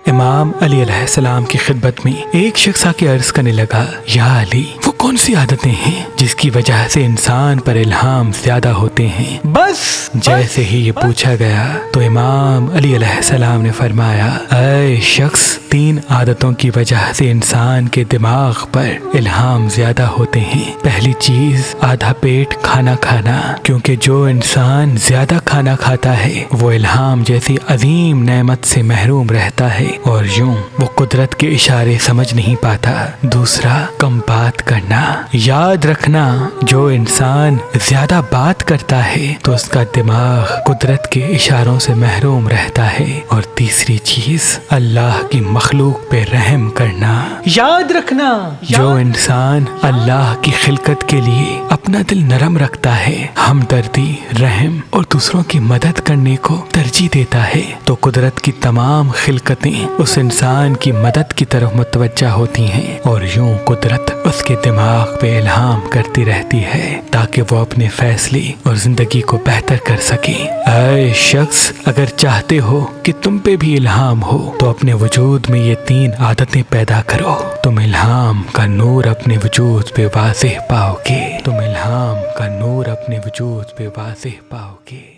امام علی علیہ السلام کی خدمت میں ایک شخص آ کے عرض کرنے لگا، یا علی، وہ کون سی عادتیں ہیں جس کی وجہ سے انسان پر الہام زیادہ ہوتے ہیں؟ جیسے ہی یہ پوچھا گیا تو امام علی علیہ السلام نے فرمایا، اے شخص، 3 عادتوں کی وجہ سے انسان کے دماغ پر الہام زیادہ ہوتے ہیں۔ پہلی چیز، آدھا پیٹ کھانا کھانا، کیونکہ جو انسان زیادہ کھانا کھاتا ہے وہ الہام جیسی عظیم نعمت سے محروم رہتا ہے اور یوں وہ قدرت کے اشارے سمجھ نہیں پاتا۔ دوسرا، کم بات کرنا۔ یاد رکھنا، جو انسان زیادہ بات کرتا ہے تو اس کا دماغ قدرت کے اشاروں سے محروم رہتا ہے۔ اور تیسری چیز، اللہ کی مخلوق پہ رحم کرنا۔ یاد رکھنا، جو انسان اللہ کی خلقت کے لیے اپنا دل نرم رکھتا ہے، ہمدردی، رحم اور دوسروں کی مدد کرنے کو ترجیح دیتا ہے، تو قدرت کی تمام خلقتیں اس انسان کی مدد کی طرف متوجہ ہوتی ہیں اور یوں قدرت اس کے دماغ پہ الہام کرتی رہتی ہے تاکہ وہ اپنے فیصلے اور زندگی کو بہتر کر سکے۔ اے شخص، اگر چاہتے ہو کہ تم پہ بھی الہام ہو تو اپنے وجود میں یہ 3 عادتیں پیدا کرو، تم الہام کا نور اپنے وجود پہ واضح پاؤ گے۔